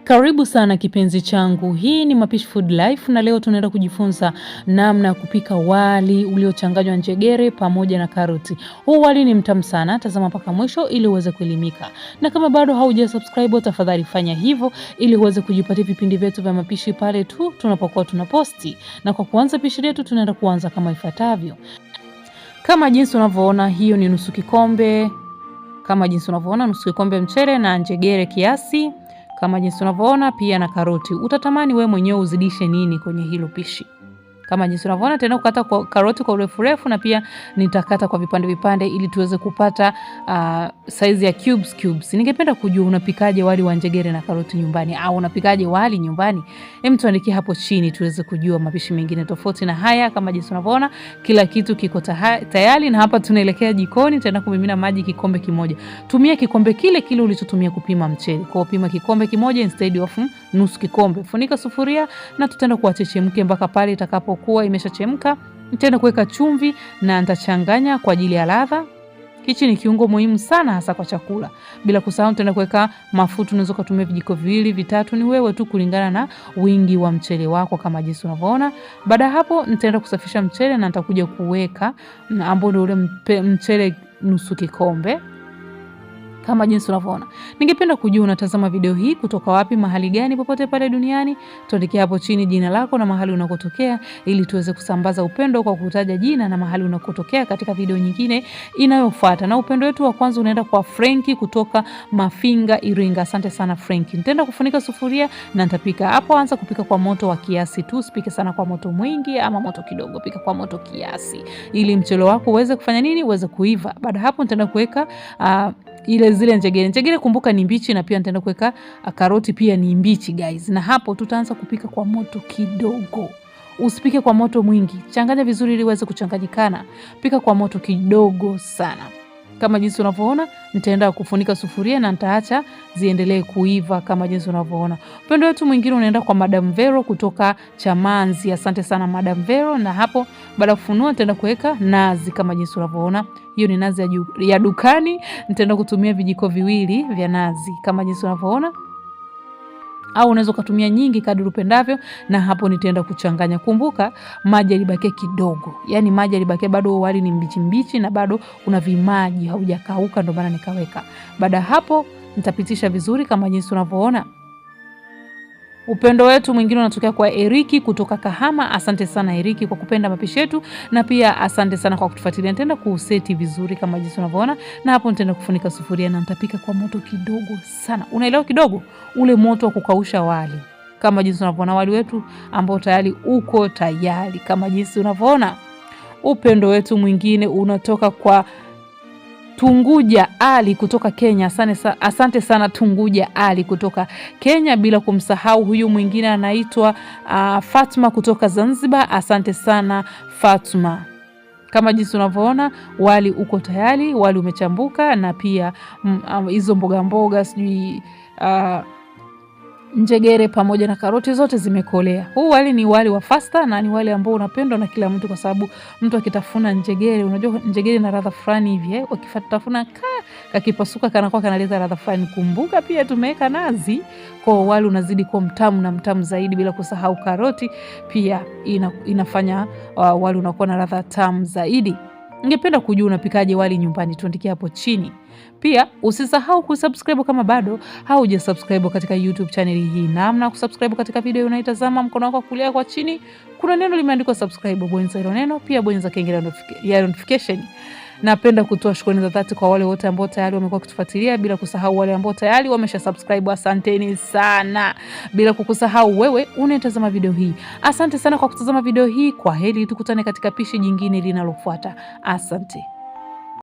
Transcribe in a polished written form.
Karibu sana kipenzi changu. Hii ni Mapishi Food Life na leo tunaenda kujifunza namna ya kupika wali uliochanganywa njegere pamoja na karoti. Huu wali ni mtamu sana. Tazama mpaka mwisho ili uweze kuelimika. Na kama bado haujasubscribe, tafadhali fanya hivyo ili uweze kujipatia vipindi vyetu vya mapishi pale tu tunapokuwa tunaposti. Na kwa kuanza pishi letu tunaenda kuanza kama ifuatavyo. Kama jinsi unavyoona, hiyo ni nusu kikombe. Kama jinsi unavyoona, nusu kikombe mchele na njegere kiasi. Kama jinsi unavyoona pia na karoti. Utatamani wewe mwenyewe uzidishe nini kwenye hilo pishi. Kama jinsi unavyoona tena kukata kwa karoti kwa urefu na pia nitakata kwa vipande ili tuweze kupata size ya cubes. Ningependa kujua unapikaje wali wa njegere na karoti nyumbani au unapikaje wali nyumbani? Hem, tuandikie hapo chini tuweze kujua mapishi mengine tofauti na haya. Kama jinsi unavyoona kila kitu kiko tayari na hapa tunaelekea jikoni. Tena kumimina maji kikombe kimoja. Tumia kikombe kile ulichotumia kupima mchele. Kwa pima kikombe kimoja instead of nusu kikombe. Funika sufuria na tutaenda kuachemke mpaka pale itakapokuwa imeshachemka. Nitaenda kuweka chumvi na nitachanganya kwa ajili ya ladha. Hichi ni kiungo muhimu sana hasa kwa chakula. Bila kusahau nitaenda kuweka mafuta, unaweza kutumia vijiko 2, 3, ni wewe tu kulingana na wingi wa mchele wako kama jinsi unavyoona. Baada hapo nitaenda kusafisha mchele na nitakuja kuweka ambao ndio ule mchele nusu kikombe. Kama jinsi unavyoona. Ningependa kujua unatazama video hii kutoka wapi, mahali gani popote pale duniani. Tuandikie hapo chini jina lako na mahali unakotokea ili tuweze kusambaza upendo kwa kutaja jina na mahali unakotokea katika video nyingine inayofuata. Na upendo wetu wa kwanza unaenda kwa Franki kutoka Mafinga, Iringa. Asante sana Franki. Nitaenda kufunika sufuria na nitapika. Hapo anza kupika kwa moto wa kiasi tu, usipike sana kwa moto mwingi ama moto kidogo. Pika kwa moto kiasi ili mchele wako uweze kufanya nini? Uweze kuiva. Baada hapo nitaenda kuweka zile njegere kumbuka ni mbichi, na pia nitaenda kuweka karoti pia ni mbichi guys. Na hapo tutaanza kupika kwa moto kidogo. Usipike kwa moto mwingi. Changanya vizuri ili iweze kuchanganyikana. Pika kwa moto kidogo sana. Kama jinsi unavyoona nitaenda kufunika sufuria na nitaacha ziendelee kuiva kama jinsi unavyoona. Upendo wetu mwingine unaenda kwa Madam Vero kutoka Chamanzi. Asante sana Madam Vero. Na hapo baada kufunua nitaenda kuweka nazi kama jinsi unavyoona. Hiyo ni nazi ya dukani. Nitaenda kutumia vijiko 2 vya nazi kama jinsi unavyoona. Au unaweza kutumia nyingi kadri upendavyo. Na hapo nitaenda kuchanganya. Kumbuka maji yalibakia kidogo. Yaani maji yalibakia bado wali ni mbichi na bado kuna vimaji haujakauka, ndio maana nikaweka. Baada hapo nitapitisha vizuri kama jinsi unavyoona. Upendo wetu mwingine unatokea kwa Eriki kutoka Kahama. Asante sana Eriki kwa kupenda mapishi yetu na pia asante sana kwa kutufuatilia. Nitaenda kuuseti vizuri kama jinsi unavyoona na hapo nitaenda kufunika sufuria na nitapika kwa moto kidogo sana. Unaelewa kidogo ule moto wa kukausha wali. Kama jinsi unavyoona wali wetu ambao tayari uko tayari kama jinsi unavyoona. Upendo wetu mwingine unatoka kwa Tunguja Ali kutoka Kenya. Asante sana Tunguja Ali kutoka Kenya, bila kumsahau huyu mwingine anaitwa Fatma kutoka Zanzibar. Asante sana Fatma. Kama jinsi unavyoona wali uko tayari, wali umechambuka na pia hizo mboga sijui njegere pamoja na karoti zote zimekolea. Huu wali ni wali wa fasta na ni wali ambao unapendwa na kila mtu kwa sababu mtu akitafuna njegere, unajua njegere na ladha fulani hivi wakitafuna kakipasuka kanakuwa kanaleta ladha fulani. Kumbuka pia tumeweka nazi kwa wali unazidi kuwa mtamu na mtamu zaidi, bila kusahau karoti pia inafanya wali unakuwa na ladha tamu zaidi. Ningependa kujua unapikaje wali nyumbani, tuandikie hapo chini. Pia usisahau kusubscribe kama bado haujasubscribe katika YouTube channel hii. Namna kusubscribe katika video unaitazama mkono wako kulia kwa chini kuna neno limeandikwa subscribe, bonyeza hilo neno, pia bonyeza kengele ya notification. Napenda kutoa shukrani za dhati kwa wale wote ambao tayari wamekuwa kutufuatilia, bila kusahau wale ambao tayari wamesha subscribe. Asanteni sana. Bila kukusahau wewe unayetazama video hii. Asante sana kwa kutazama video hii. Kwa heri, tukutane katika pishi jingine linalofuata. Asante.